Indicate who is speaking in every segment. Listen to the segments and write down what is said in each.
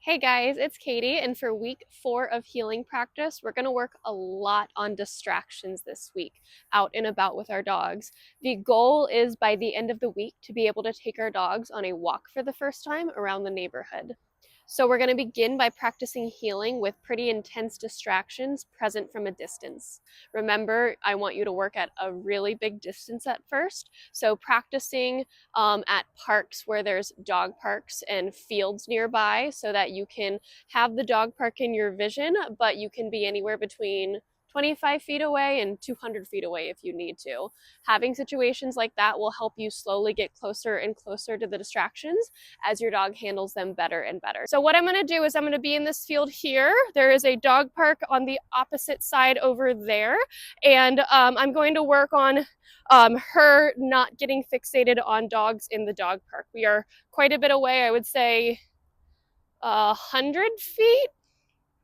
Speaker 1: Hey guys, it's Katie, and for week 4 of healing practice, we're going to work a lot on distractions this week, out and about with our dogs. The goal is by the end of the week to be able to take our dogs on a walk for the first time around the neighborhood. So we're going to begin by practicing healing with pretty intense distractions present from a distance. Remember, I want you to work at a really big distance at first. So practicing at parks where there's dog parks and fields nearby so that you can have the dog park in your vision, but you can be anywhere between 25 feet away and 200 feet away if you need to. Having situations like that will help you slowly get closer and closer to the distractions as your dog handles them better and better. So what I'm going to do is I'm going to be in this field here. There is a dog park on the opposite side over there, and I'm going to work on her not getting fixated on dogs in the dog park. We are quite a bit away, I would say 100 feet,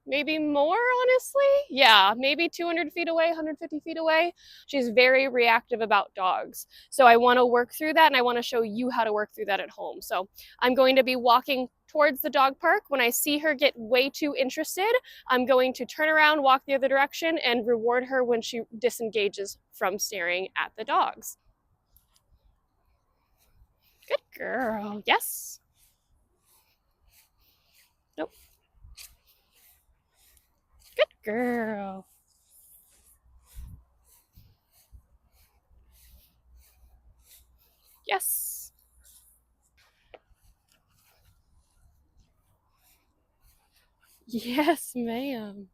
Speaker 1: maybe more, honestly. Yeah, maybe 200 feet away, 150 feet away. She's very reactive about dogs. So I want to work through that, and I want to show you how to work through that at home. So I'm going to be walking towards the dog park. When I see her get way too interested, I'm going to turn around, walk the other direction, and reward her when she disengages from staring at the dogs. Good girl. Yes. Nope. Good girl. Yes. Yes, ma'am.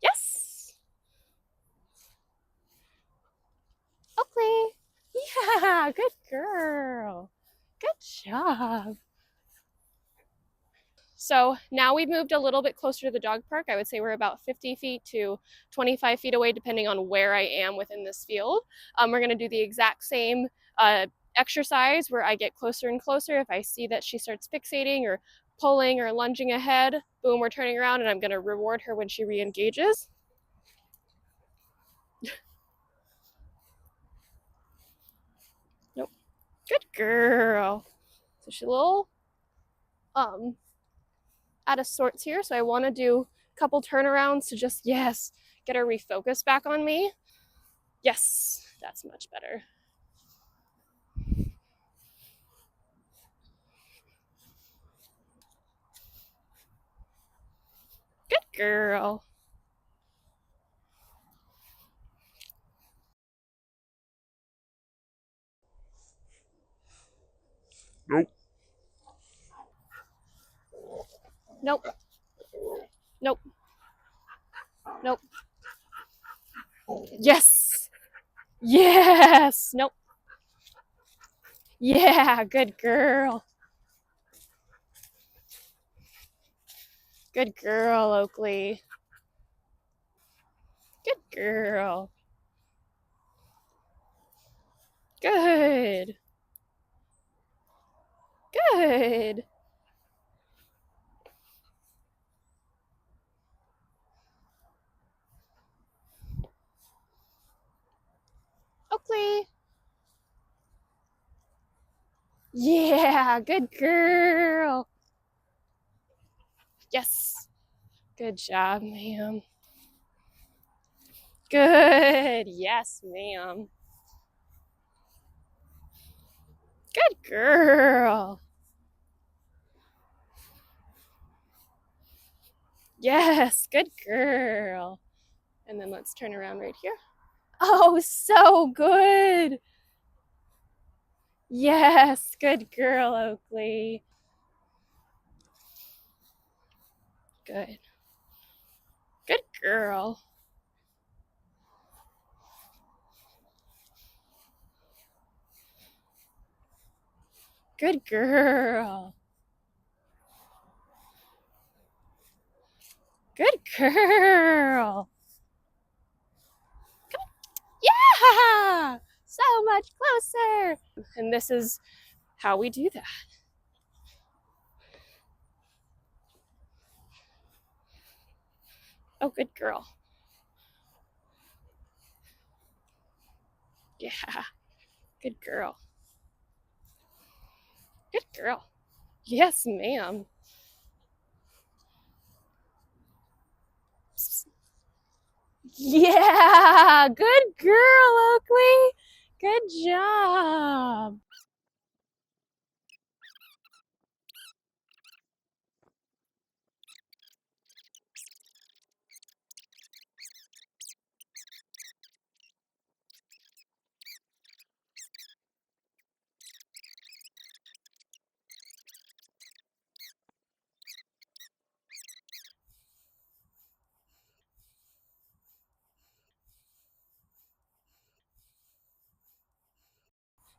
Speaker 1: Yes. Oakley. Yeah, good girl. Good job. So now we've moved a little bit closer to the dog park. I would say we're about 50 feet to 25 feet away, depending on where I am within this field. We're going to do the exact same exercise where I get closer and closer. If I see that she starts fixating or pulling or lunging ahead, boom, we're turning around, and I'm going to reward her when she re-engages. Nope. Good girl. So she's a little out of sorts here, so I want to do a couple turnarounds to just, yes, get her refocused back on me. Yes, that's much better. Good girl.
Speaker 2: Nope.
Speaker 1: Nope. Nope. Nope. Yes. Yes. Nope. Yeah, good girl. Good girl, Oakley. Good girl. Good. Good. Oakley. Yeah, good girl. Yes. Good job, ma'am. Good. Yes, ma'am. Good girl. Yes, good girl. And then let's turn around right here. Oh, so good. Yes, good girl, Oakley. Good. Good girl. Good girl. Good girl. Yeah! So much closer. And this is how we do that. Oh, good girl. Yeah, good girl. Good girl. Yes, ma'am. Yeah, good girl, Oakley. Good job.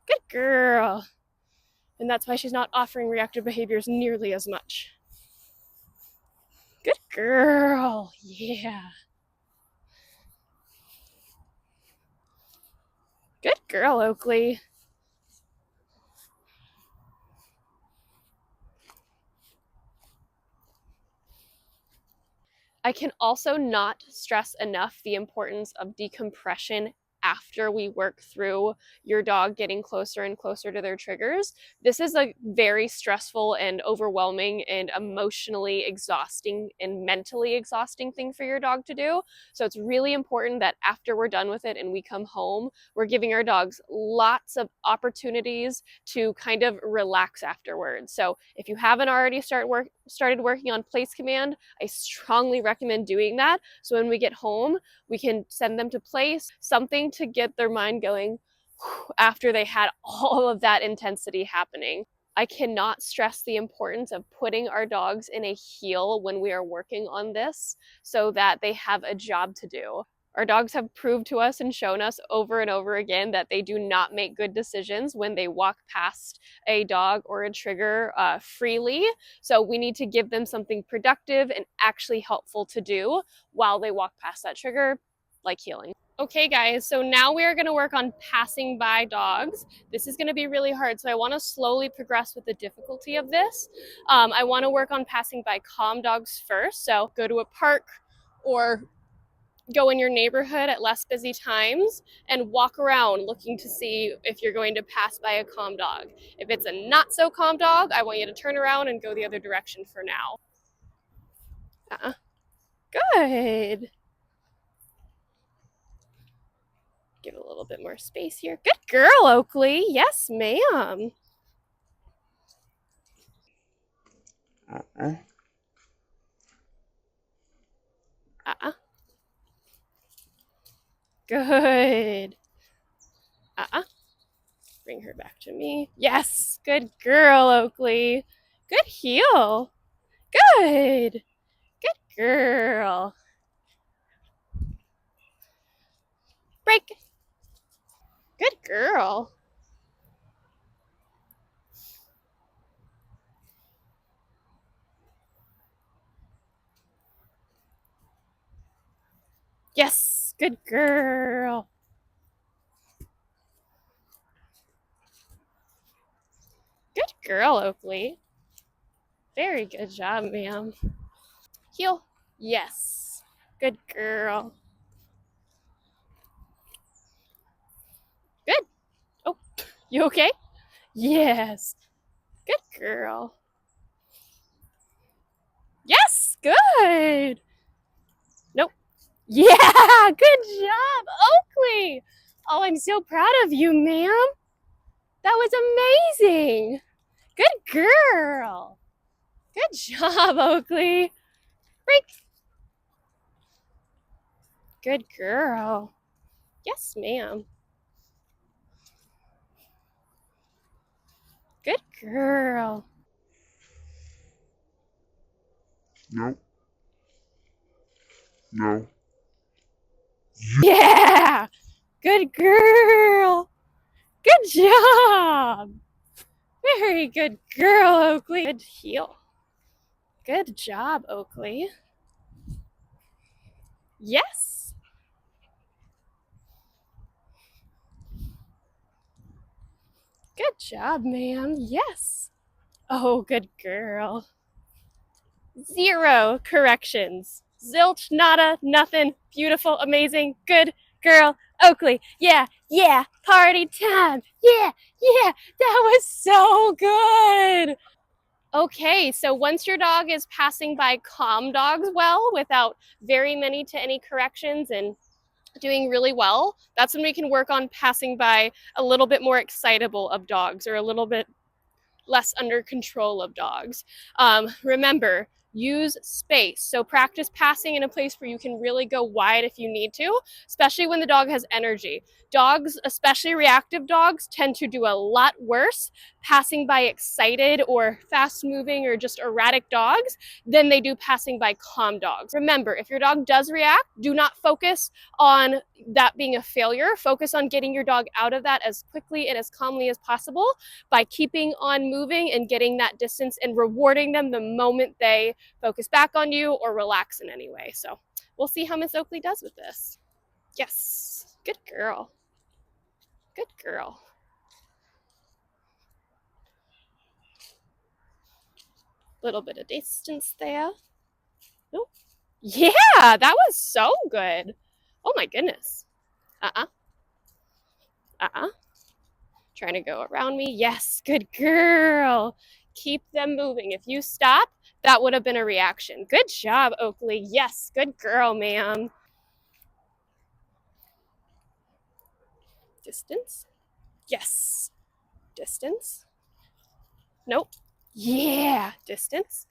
Speaker 1: Good girl. And that's why she's not offering reactive behaviors nearly as much. Good girl. Yeah. Good girl, Oakley. I can also not stress enough the importance of decompression after we work through your dog getting closer and closer to their triggers. This is a very stressful and overwhelming and emotionally exhausting and mentally exhausting thing for your dog to do. So it's really important that after we're done with it and we come home, we're giving our dogs lots of opportunities to kind of relax afterwards. So if you haven't already started working on place command, I strongly recommend doing that. So when we get home, we can send them to place, something to get their mind going after they had all of that intensity happening. I cannot stress the importance of putting our dogs in a heel when we are working on this so that they have a job to do. Our dogs have proved to us and shown us over and over again that they do not make good decisions when they walk past a dog or a trigger freely. So we need to give them something productive and actually helpful to do while they walk past that trigger, like heeling. Okay, guys, so now we are going to work on passing by dogs. This is going to be really hard, so I want to slowly progress with the difficulty of this. I want to work on passing by calm dogs first. So go to a park or go in your neighborhood at less busy times and walk around looking to see if you're going to pass by a calm dog. If it's a not so calm dog, I want you to turn around and go the other direction for now. Good. Give it a little bit more space here. Good girl, Oakley. Yes, ma'am. Uh-uh. Good. Bring her back to me. Yes. Good girl, Oakley. Good heel. Good. Good girl. Break. Good girl. Yes. Good girl. Good girl, Oakley. Very good job, ma'am. Heel. Yes. Good girl. Good. Oh, you okay? Yes. Good girl. Yes. Good. Nope. Yeah. Good job, Oakley. Oh, I'm so proud of you, ma'am. That was amazing. Good girl. Good job, Oakley. Break. Good girl. Yes, ma'am. Good girl.
Speaker 2: No. No.
Speaker 1: Yeah. Good girl. Good job. Very good girl, Oakley. Good heel. Good job, Oakley. Yes. Good job, ma'am. Yes. Oh, good girl. 0 corrections. Zilch, nada, nothing. Beautiful, amazing, good girl, Oakley. Yeah, yeah, party time. Yeah, yeah, that was so good. Okay, so once your dog is passing by calm dogs well without very many to any corrections and doing really well, that's when we can work on passing by a little bit more excitable of dogs or a little bit less under control of dogs. Remember, use space. So practice passing in a place where you can really go wide if you need to, especially when the dog has energy. Dogs, especially reactive dogs, tend to do a lot worse passing by excited or fast moving or just erratic dogs than they do passing by calm dogs. Remember, if your dog does react, do not focus on that being a failure. Focus on getting your dog out of that as quickly and as calmly as possible by keeping on moving and getting that distance and rewarding them the moment they focus back on you or relax in any way. So we'll see how Miss Oakley does with this. Yes, good girl. Good girl. Little bit of distance there. Oh, yeah, that was so good. Oh my goodness. Uh-uh. Uh-uh. Trying to go around me. Yes, good girl. Keep them moving. If you stop, that would have been a reaction. Good job, Oakley. Yes, good girl, ma'am. Distance. Yes. Distance. Nope. Yeah. Distance.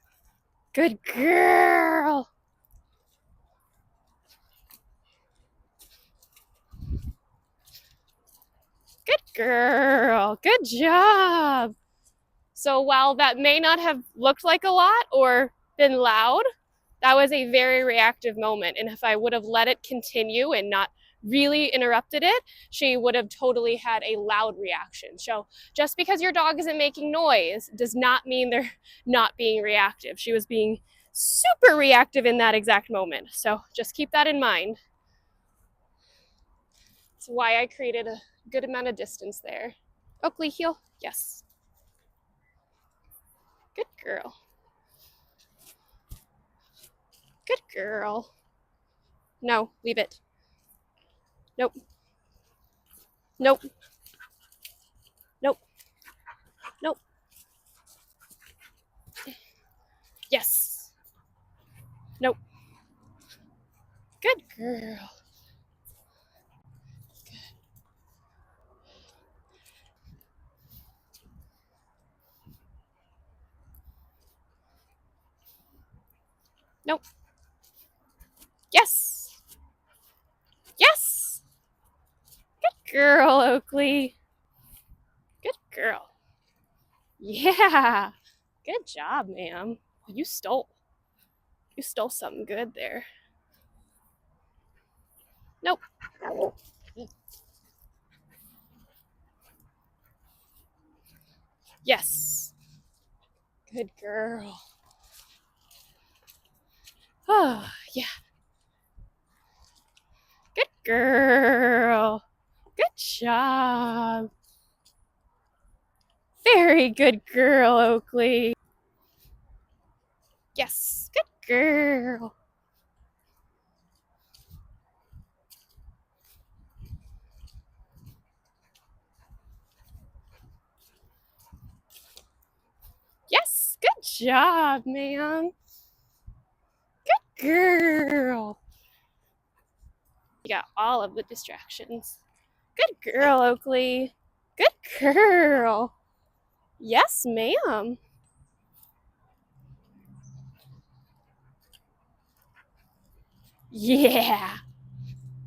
Speaker 1: Good girl. Good girl. Good job. So while that may not have looked like a lot or been loud, that was a very reactive moment. And if I would have let it continue and not really interrupted it, she would have totally had a loud reaction. So just because your dog isn't making noise does not mean they're not being reactive. She was being super reactive in that exact moment. So just keep that in mind. That's why I created a good amount of distance there. Oakley, heel. Yes. Good girl. Good girl. No, leave it. Nope. Nope. Nope. Nope. Yes. Nope. Good girl. Nope. Yes. Yes. Good girl, Oakley. Good girl. Yeah. Good job, ma'am. You stole. You stole something good there. Nope. Yes. Good girl. Oh, yeah. Good girl. Good job. Very good girl, Oakley. Yes. Good girl. Yes. Good job, ma'am. Good girl. You got all of the distractions. Good girl, Oakley. Good girl. Yes, ma'am. Yeah.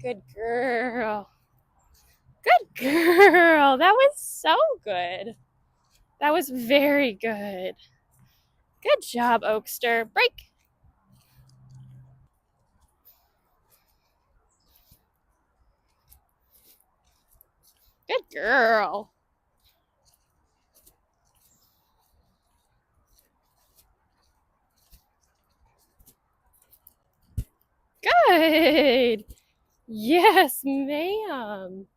Speaker 1: Good girl. Good girl. That was so good. That was very good. Good job, Oakster. Break. Good girl. Good. Yes, ma'am.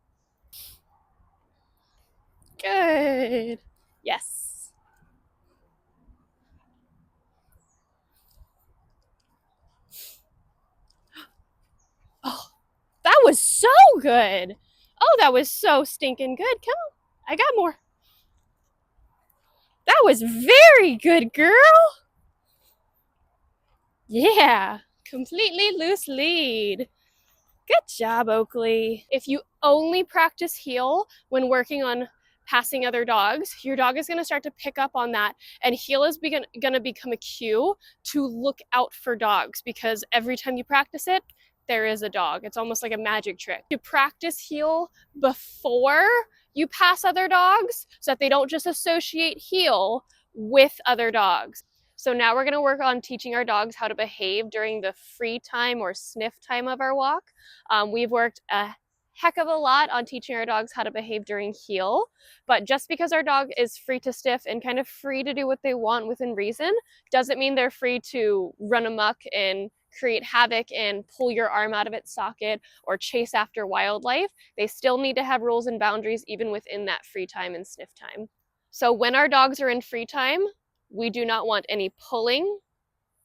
Speaker 1: Good. Yes. was so good. Oh, that was so stinking good. Come on, I got more. That was very good, girl. Yeah, completely loose lead. Good job, Oakley. If you only practice heel when working on passing other dogs, your dog is going to start to pick up on that, and heel is going to become a cue to look out for dogs, because every time you practice it, there is a dog. It's almost like a magic trick. You practice heel before you pass other dogs so that they don't just associate heel with other dogs. So now we're going to work on teaching our dogs how to behave during the free time or sniff time of our walk. We've worked a heck of a lot on teaching our dogs how to behave during heel, but just because our dog is free to sniff and kind of free to do what they want within reason doesn't mean they're free to run amok and create havoc and pull your arm out of its socket or chase after wildlife. They still need to have rules and boundaries even within that free time and sniff time. So when our dogs are in free time, we do not want any pulling,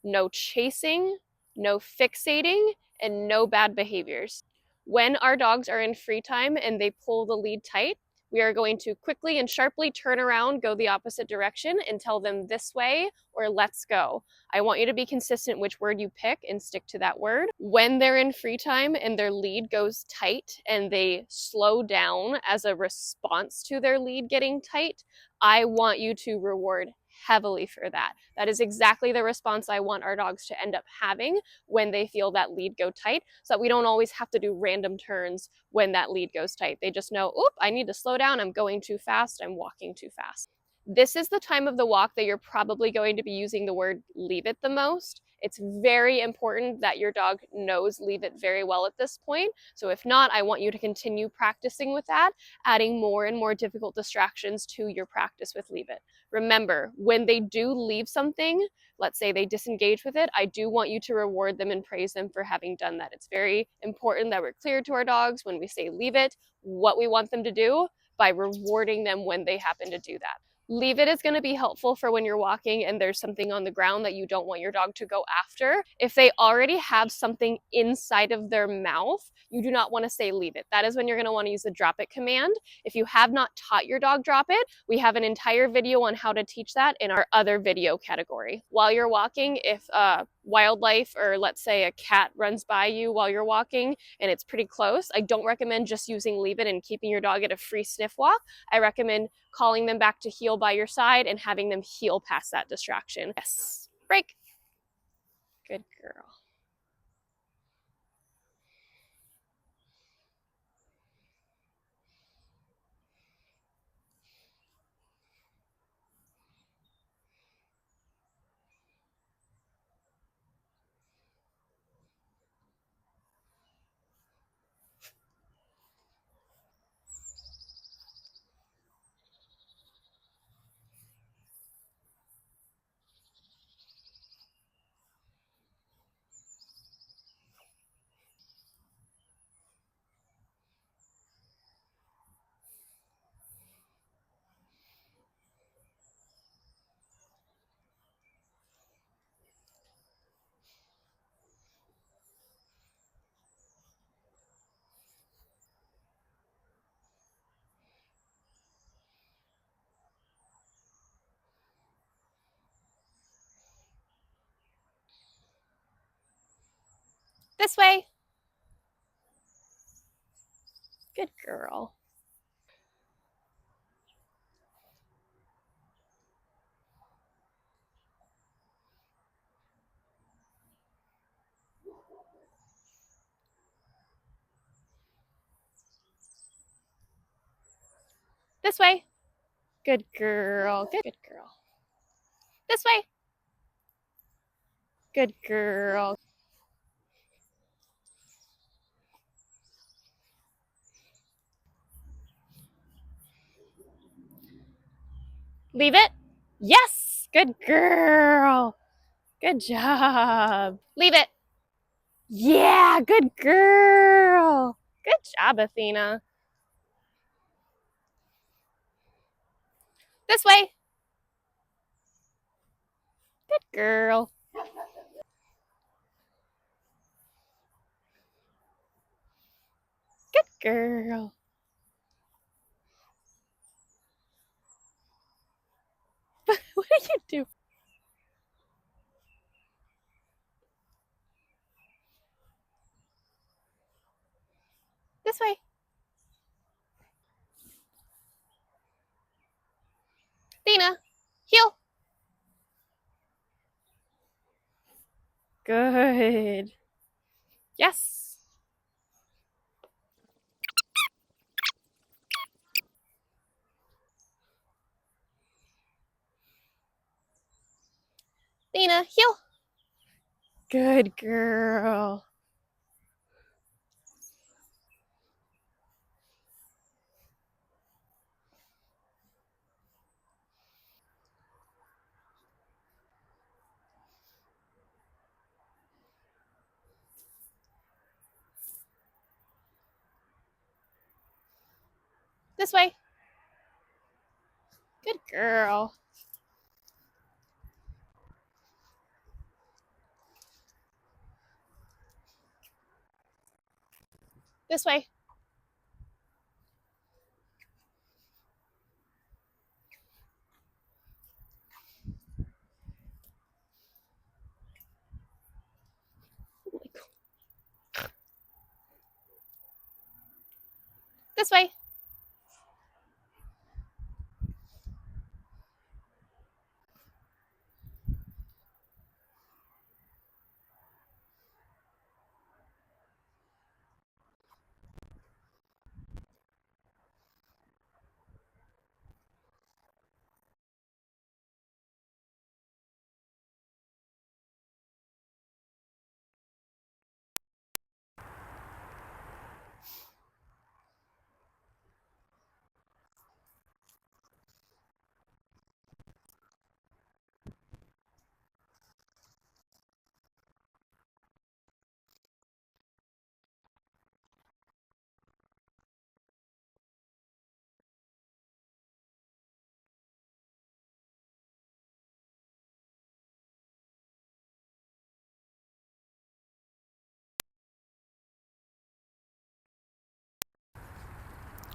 Speaker 1: no chasing, no fixating, and no bad behaviors. When our dogs are in free time and they pull the lead tight, we are going to quickly and sharply turn around, go the opposite direction, and tell them this way or let's go. I want you to be consistent which word you pick and stick to that word. When they're in free time and their lead goes tight and they slow down as a response to their lead getting tight, I want you to reward heavily for that. That is exactly the response I want our dogs to end up having when they feel that lead go tight, so that we don't always have to do random turns when that lead goes tight. They just know, oop, I need to slow down. I'm going too fast. I'm walking too fast. This is the time of the walk that you're probably going to be using the word leave it the most. It's very important that your dog knows leave it very well at this point. So if not, I want you to continue practicing with that, adding more and more difficult distractions to your practice with leave it. Remember, when they do leave something, let's say they disengage with it, I do want you to reward them and praise them for having done that. It's very important that we're clear to our dogs when we say leave it, what we want them to do, by rewarding them when they happen to do that. Leave it is going to be helpful for when you're walking and there's something on the ground that you don't want your dog to go after. If they already have something inside of their mouth, you do not want to say leave it. That is when you're going to want to use the drop it command. If you have not taught your dog drop it, we have an entire video on how to teach that in our other video category. While you're walking, if wildlife or let's say a cat runs by you while you're walking and it's pretty close, I don't recommend just using leave it and keeping your dog at a free sniff walk. I recommend calling them back to heel by your side and having them heel past that distraction. Yes, break. Good girl. This way. Good girl. This way. Good girl. Good girl. This way. Good girl. Leave it. Yes. Good girl. Good job. Leave it. Yeah. Good girl. Good job, Athena. This way. Good girl. girl. What did you do? This way. Athena, heel. Good. Yes. Athena, heel. Good girl. This way. Good girl. This way. This way.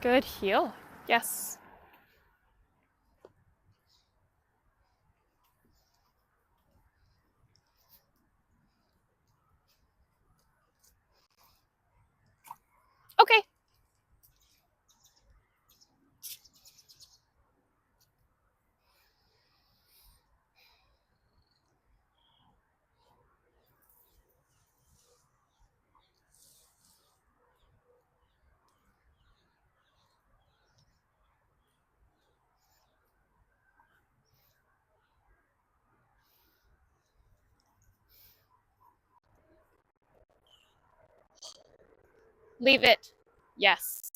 Speaker 1: Good heel. Yes. Okay. Leave it. Yes.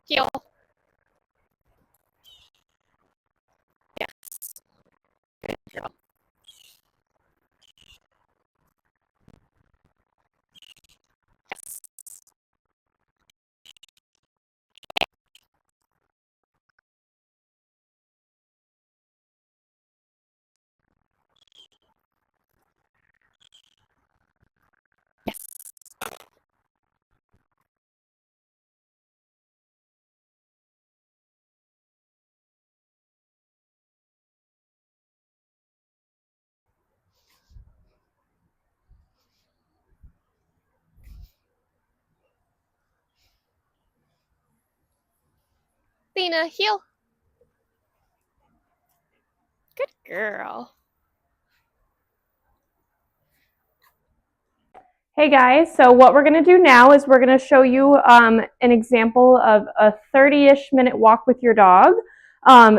Speaker 1: Heel. Yes. Good girl. Yes. Yes. Athena, heel. Good girl. Hey guys, so what we're going to do now is we're going to show you an example of a 30-ish minute walk with your dog,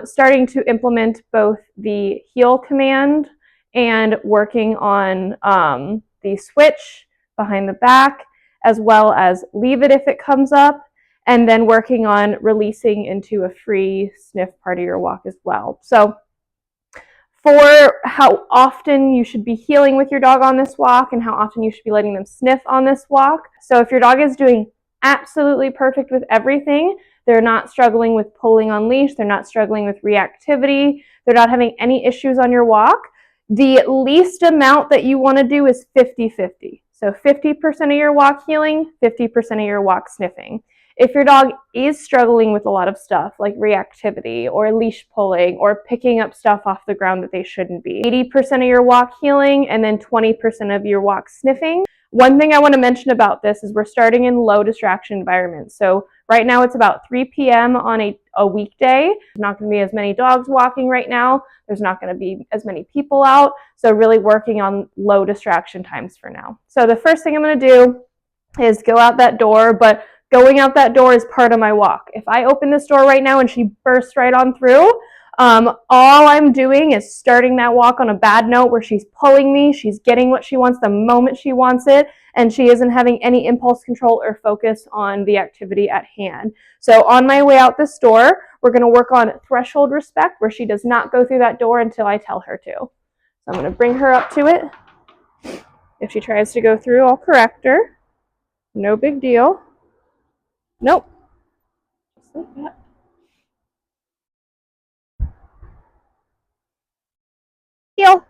Speaker 1: starting to implement both the heel command and working on the switch behind the back, as well as leave it if it comes up, and then working on releasing into a free sniff part of your walk as well. So for how often you should be heeling with your dog on this walk and how often you should be letting them sniff on this walk. So if your dog is doing absolutely perfect with everything, they're not struggling with pulling on leash, they're not struggling with reactivity, they're not having any issues on your walk,
Speaker 3: The least amount that you want to do is 50-50. So 50% of your walk healing, 50% of your walk sniffing. If your dog is struggling with a lot of stuff like reactivity or leash pulling or picking up stuff off the ground that they shouldn't be, 80% of your walk healing and then 20% of your walk sniffing. One thing I want to mention about this is we're starting in low distraction environments. So right now it's about 3 p.m. on a weekday. There's not going to be as many dogs walking right now. There's not going to be as many people out. So really working on low distraction times for now. So the first thing I'm going to do is go out that door, but going out that door is part of my walk. If I open this door right now and she bursts right on through, all I'm doing is starting that walk on a bad note where she's pulling me, she's getting what she wants the moment she wants it, and she isn't having any impulse control or focus on the activity at hand. So on my way out this door, we're going to work on threshold respect where she does not go through that door until I tell her to. So I'm going to bring her up to it. If she tries to go through, I'll correct her. No big deal. Nope. Just like that. Heel.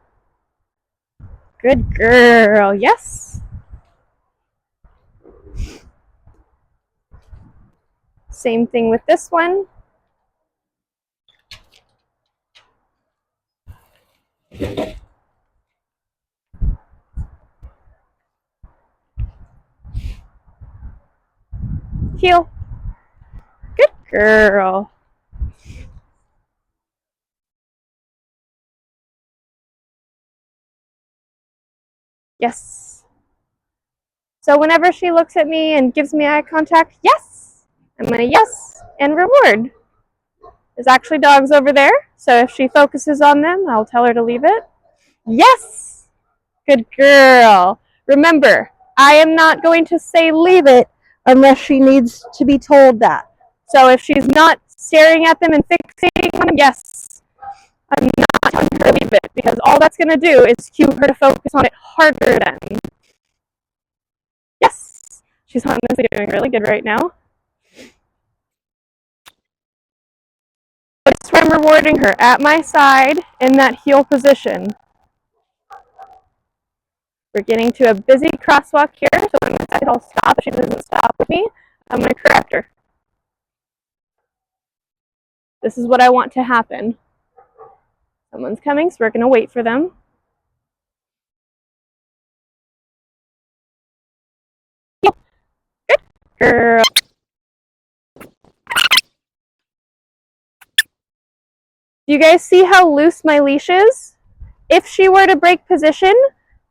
Speaker 3: Good girl. Yes. Same thing with this one. Heel. Good girl. Yes. So whenever she looks at me and gives me eye contact, yes, I'm going to yes and reward. There's actually dogs over there, so if she focuses on them, I'll tell her to leave it. Yes. Good girl. Remember, I am not going to say leave it unless she needs to be told that. So if she's not staring at them and fixating on them, yes, I'm not telling her to leave it because all that's going to do is cue her to focus on it harder then. Yes, she's honestly doing really good right now. That's why I'm rewarding her at my side in that heel position. We're getting to a busy crosswalk here, so when I decide I'll stop, if she doesn't stop with me, I'm going to correct her. This is what I want to happen. Someone's coming, so we're going to wait for them. Good girl. Do you guys see how loose my leash is? If she were to break position,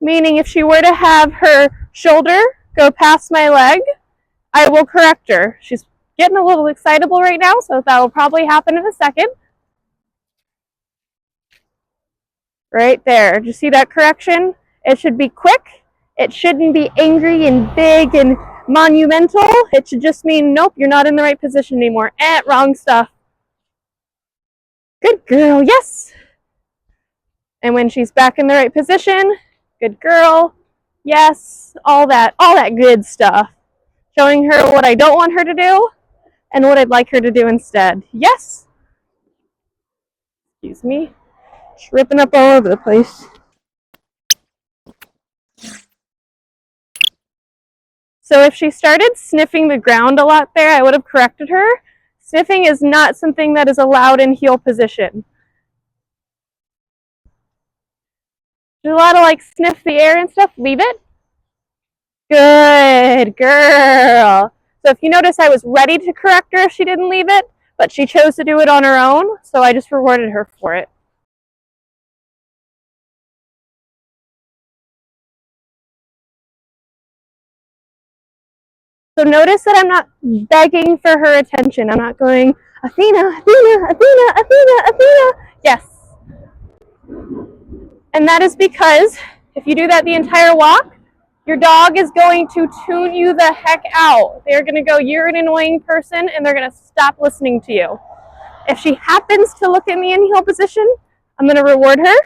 Speaker 3: meaning if she were to have her shoulder go past my leg, I will correct her. She's getting a little excitable right now, so that will probably happen in a second. Right there. Did you see that correction? It should be quick. It shouldn't be angry and big and monumental. It should just mean, nope, you're not in the right position anymore. Wrong stuff. Good girl, yes. And when she's back in the right position, good girl, yes, all that good stuff. Showing her what I don't want her to do and what I'd like her to do instead. Yes. Excuse me. Tripping up all over the place. So if she started sniffing the ground a lot there, I would have corrected her. Sniffing is not something that is allowed in heel position. She's allowed to like sniff the air and stuff. Leave it. Good girl. So if you notice, I was ready to correct her if she didn't leave it, but she chose to do it on her own, so I just rewarded her for it. So notice that I'm not begging for her attention. I'm not going, Athena, Athena, Athena, Athena, Athena. Yes. And that is because if you do that the entire walk, your dog is going to tune you the heck out. They're going to go, you're an annoying person, and they're going to stop listening to you. If she happens to look at me in heel position, I'm going to reward her.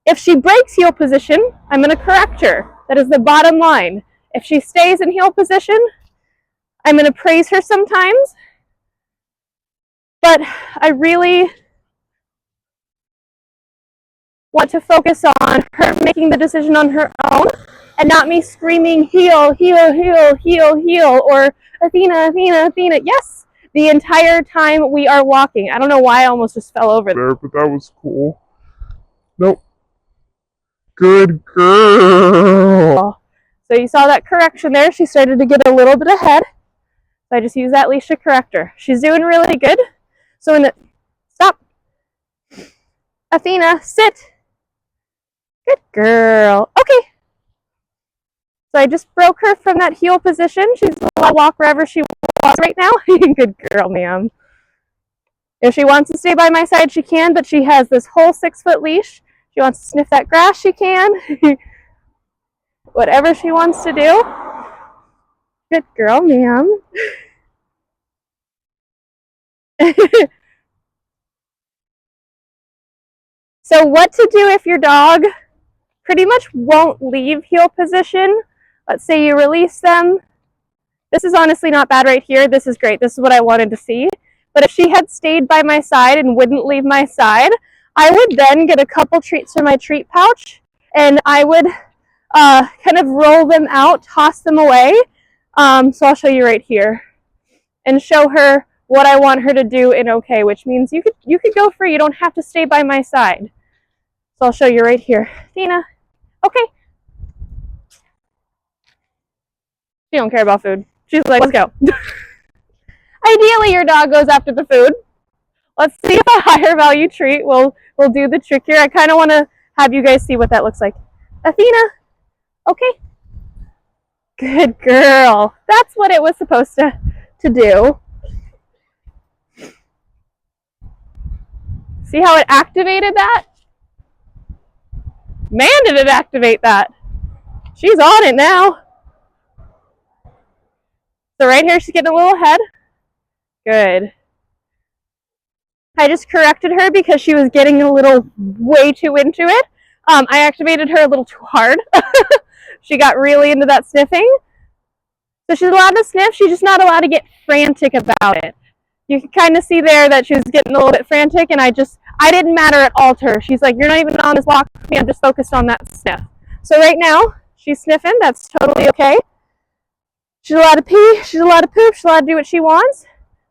Speaker 3: If she breaks heel position, I'm going to correct her. That is the bottom line. If she stays in heel position, I'm going to praise her sometimes. But I really want to focus on her making the decision on her own and not me screaming, heel, heel, heel, heel, heel, or Athena, Athena, Athena. Yes, the entire time we are walking. I don't know why I almost just fell over
Speaker 2: There, but that was cool. Nope. Good girl.
Speaker 3: So you saw that correction there. She started to get a little bit ahead. So I just use that leash to correct her. She's doing really good. So in the, stop. Athena, sit. Good girl. Okay. So I just broke her from that heel position. She's allowed to walk wherever she wants right now. Good girl, ma'am. If she wants to stay by my side, she can, but she has this whole 6-foot leash. She wants to sniff that grass, she can. Whatever she wants to do. Good girl, ma'am. So what to do if your dog pretty much won't leave heel position? Let's say you release them. This is honestly not bad right here. This is great. This is what I wanted to see. But if she had stayed by my side and wouldn't leave my side, I would then get a couple treats from my treat pouch and I would kind of roll them out, toss them away. So I'll show you right here and show her what I want her to do in okay, which means you could go free. You don't have to stay by my side. So I'll show you right here. Athena, okay. She don't care about food. She's like, let's go. Ideally, your dog goes after the food. Let's see if a higher value treat will do the trick here. I kind of want to have you guys see what that looks like. Athena, okay. Good girl. That's what it was supposed to do. See how it activated that? Man, did it activate that. She's on it now. So right here, she's getting a little ahead. Good. I just corrected her because she was getting a little way too into it. I activated her a little too hard. She got really into that sniffing. So she's allowed to sniff. She's just not allowed to get frantic about it. You can kind of see there that she was getting a little bit frantic, and I didn't matter at all to her. She's like, you're not even on this walk with me. I'm just focused on that sniff. So right now, she's sniffing. That's totally okay. She's allowed to pee. She's allowed to poop. She's allowed to do what she wants.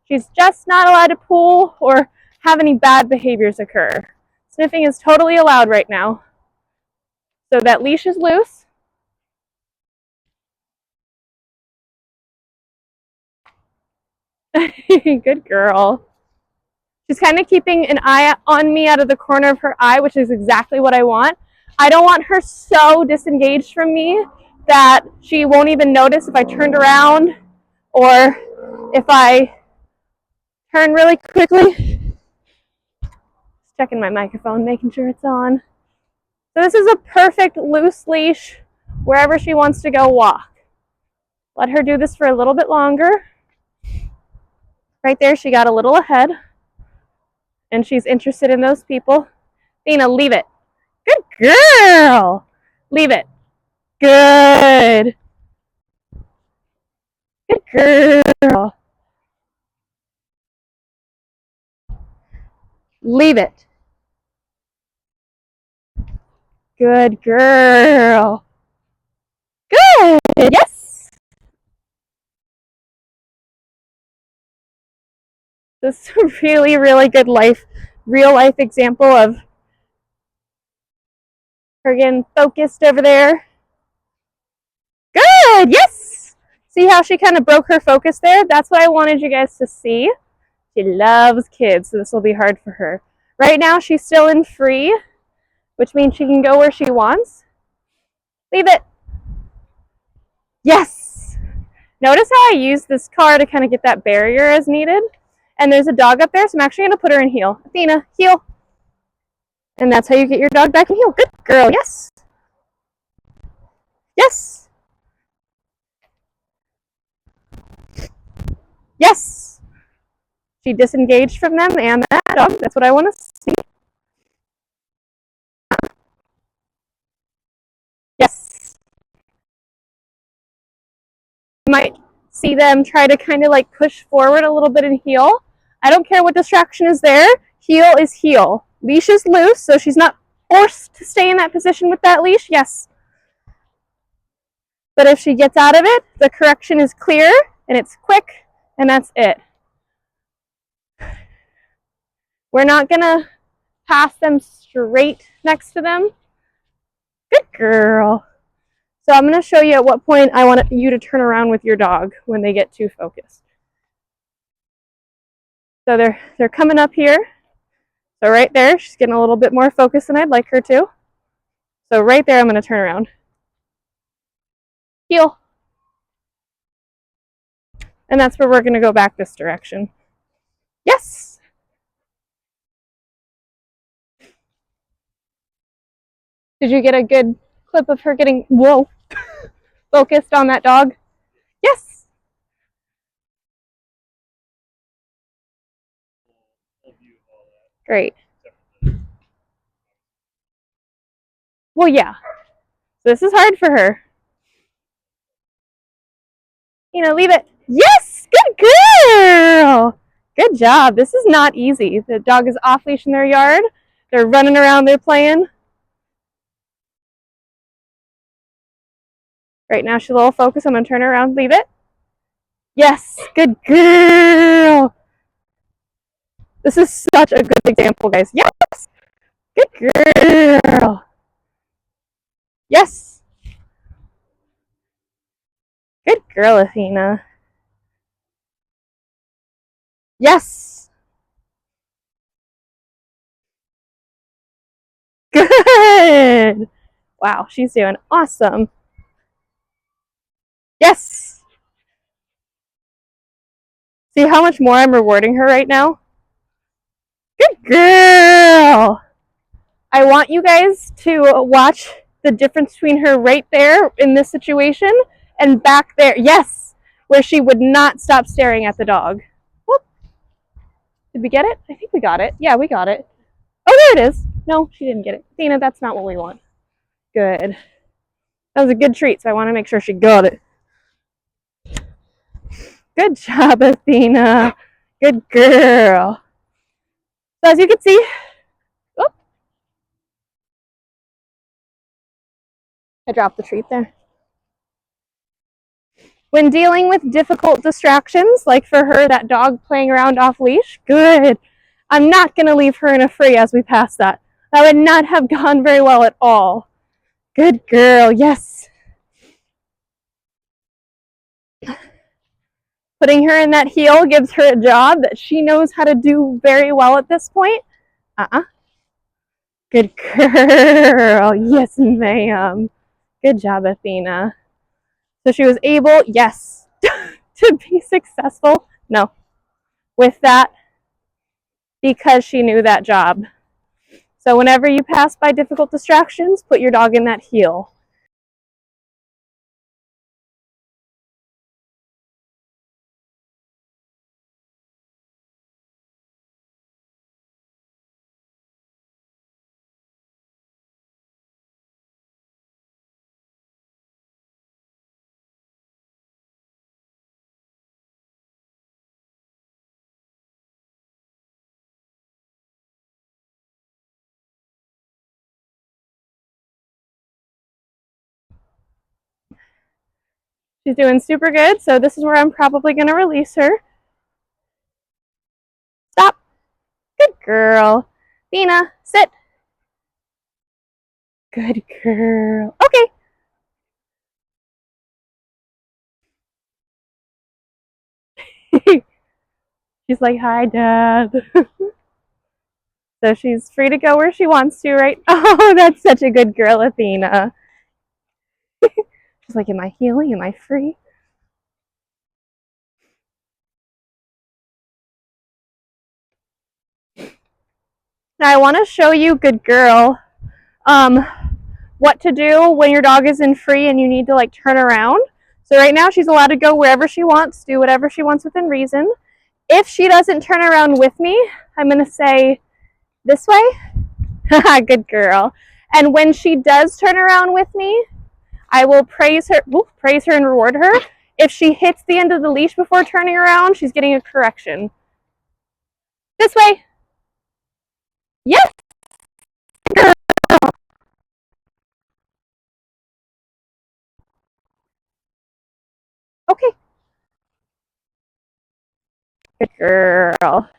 Speaker 3: She's just not allowed to pull or have any bad behaviors occur. Sniffing is totally allowed right now. So that leash is loose. Good girl. She's kind of keeping an eye on me out of the corner of her eye, which is exactly what I want. I don't want her so disengaged from me that she won't even notice if I turned around or if I turn really quickly. Just checking my microphone, making sure it's on. So this is a perfect loose leash wherever she wants to go walk. Let her do this for a little bit longer. Right there, she got a little ahead. And she's interested in those people. Athena, leave it. Good girl. Leave it. Good. Good girl. Leave it. Good girl. Good. Yes. This is a really, really good real life example of her getting focused over there. Good. Yes. See how she kind of broke her focus there? That's what I wanted you guys to see. She loves kids, so this will be hard for her. Right now, she's still in free, which means she can go where she wants. Leave it. Yes. Notice how I use this car to kind of get that barrier as needed. And there's a dog up there, so I'm actually going to put her in heel. Athena, heel. And that's how you get your dog back in heel. Good girl. Yes. Yes. Yes. She disengaged from them and that dog. That's what I want to see. Yes. You might see them try to kind of like push forward a little bit in heel. I don't care what distraction is there. Heel is heel. Leash is loose, so she's not forced to stay in that position with that leash, yes. But if she gets out of it, the correction is clear and it's quick, and that's it. We're not gonna pass them straight next to them. Good girl. So I'm gonna show you at what point I want you to turn around with your dog when they get too focused. So they're coming up here. So right there, she's getting a little bit more focused than I'd like her to. So right there, I'm gonna turn around. Heel. And that's where we're gonna go back this direction. Yes. Did you get a good clip of her getting, whoa, focused on that dog? Yes. Great. Well, yeah. This is hard for her. You know, leave it. Yes, good girl. Good job. This is not easy. The dog is off leash in their yard. They're running around, they're playing. Right now, she's a little focused. I'm going to turn her around, leave it. Yes, good girl. This is such a good example, guys. Yes, good girl. Yes. Good girl, Athena. Yes. Good. Wow, she's doing awesome. Yes. See how much more I'm rewarding her right now? Good girl. I want you guys to watch the difference between her right there in this situation and back there. Yes, where she would not stop staring at the dog. Whoop. Did we get it? I think we got it. Yeah, we got it. Oh, there it is. No, she didn't get it. Athena, that's not what we want. Good. That was a good treat, so I want to make sure she got it. Good job, Athena. Good girl. So as you can see, oh, I dropped the treat there. When dealing with difficult distractions, like for her, that dog playing around off leash, good. I'm not going to leave her in a fray as we pass that. That would not have gone very well at all. Good girl, yes. Putting her in that heel gives her a job that she knows how to do very well at this point. Good girl, yes ma'am. Good job, Athena. So she was able, yes, to be successful. No, with that, because she knew that job. So whenever you pass by difficult distractions, put your dog in that heel. She's doing super good, so this is where I'm probably going to release her. Stop. Good girl. Athena, sit. Good girl. Okay. She's like, hi, Dad. So she's free to go where she wants to, right? Oh, that's such a good girl, Athena. She's like, am I healing? Am I free? Now I want to show you, good girl, what to do when your dog is in free and you need to like turn around. So right now she's allowed to go wherever she wants, do whatever she wants within reason. If she doesn't turn around with me, I'm going to say this way. Good girl. And when she does turn around with me, I will praise her and reward her. If she hits the end of the leash before turning around, she's getting a correction. This way. Yes. Girl. Good girl.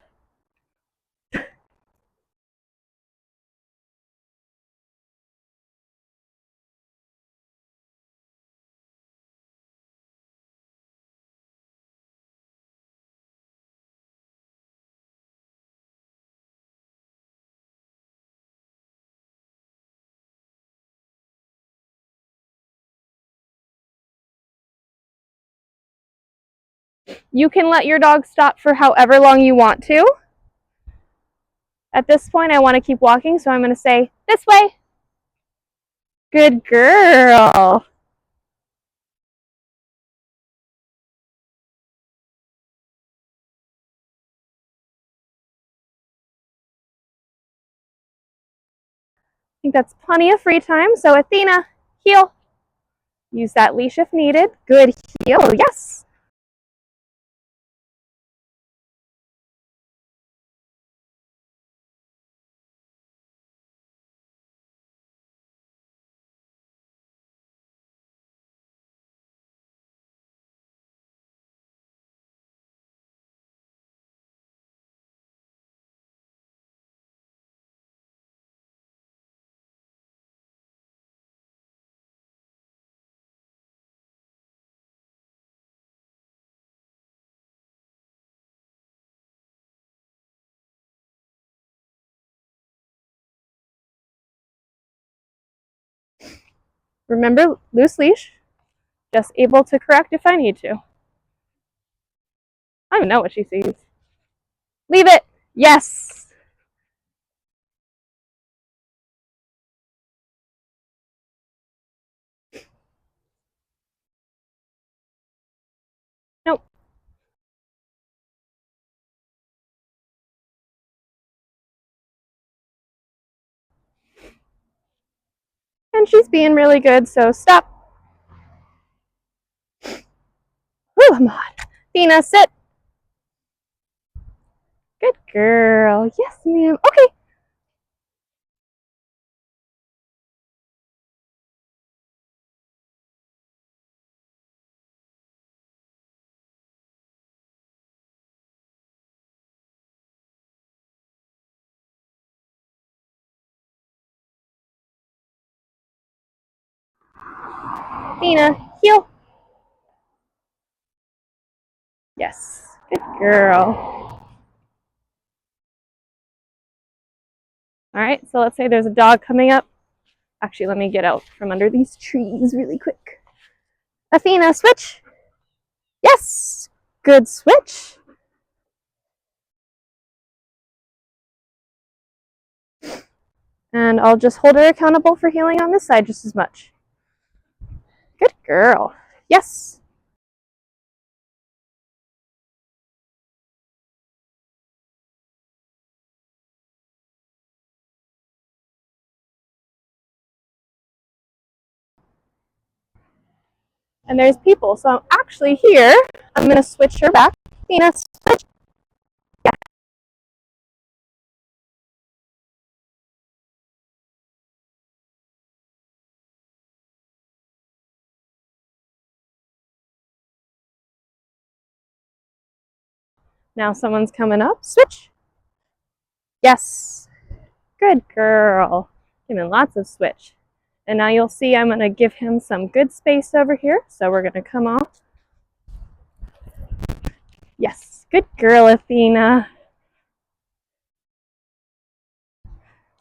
Speaker 3: You can let your dog stop for however long you want to. At this point, I want to keep walking, so I'm going to say, this way. Good girl. I think that's plenty of free time. So Athena, heel. Use that leash if needed. Good heel, yes. Remember, loose leash. Just able to correct if I need to. I don't know what she sees. Leave it. Yes. Nope. And she's being really good, so stop. Whew, I'm hot. Athena, sit. Good girl. Yes, ma'am. Okay. Athena, heel. Yes. Good girl. All right, so let's say there's a dog coming up. Actually, let me get out from under these trees really quick. Athena, switch. Yes. Good switch. And I'll just hold her accountable for heeling on this side just as much. Good girl. Yes. And there's people, so I'm actually here. I'm going to switch her back. Athena, switch. Yeah. Now someone's coming up. Switch. Yes. Good girl. Giving lots of switch. And now you'll see I'm going to give him some good space over here. So we're going to come off. Yes. Good girl, Athena.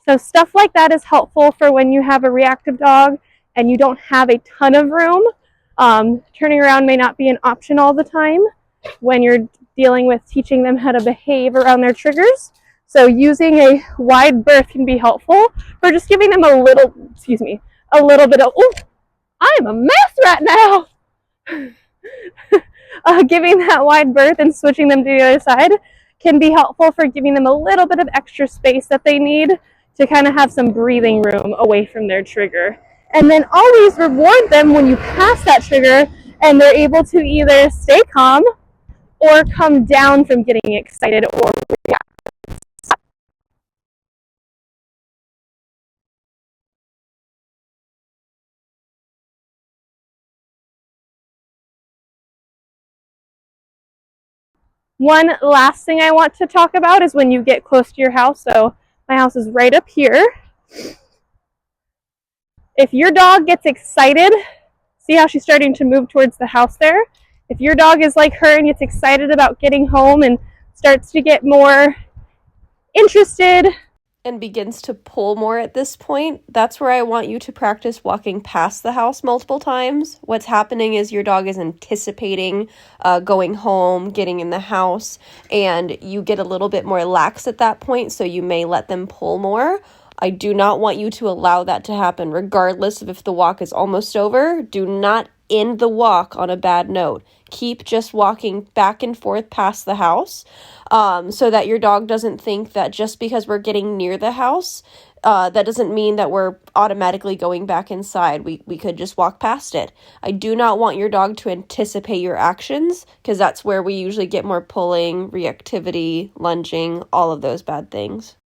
Speaker 3: So stuff like that is helpful for when you have a reactive dog and you don't have a ton of room. Turning around may not be an option all the time when you're dealing with teaching them how to behave around their triggers. So using a wide berth can be helpful for just giving them a little bit of, oh, I am a mess right now. Giving that wide berth and switching them to the other side can be helpful for giving them a little bit of extra space that they need to kind of have some breathing room away from their trigger. And then always reward them when you pass that trigger and they're able to either stay calm or come down from getting excited or react. One last thing I want to talk about is when you get close to your house. So my house is right up here. If your dog gets excited, see how she's starting to move towards the house there? If your dog is like her and gets excited about getting home and starts to get more interested
Speaker 1: and begins to pull more at this point, that's where I want you to practice walking past the house multiple times. What's happening is your dog is anticipating going home, getting in the house, and you get a little bit more lax at that point, so you may let them pull more. I do not want you to allow that to happen, regardless of if the walk is almost over. Do not end the walk on a bad note. Keep just walking back and forth past the house, so that your dog doesn't think that just because we're getting near the house, that doesn't mean that we're automatically going back inside. We could just walk past it. I do not want your dog to anticipate your actions, because that's where we usually get more pulling, reactivity, lunging, all of those bad things.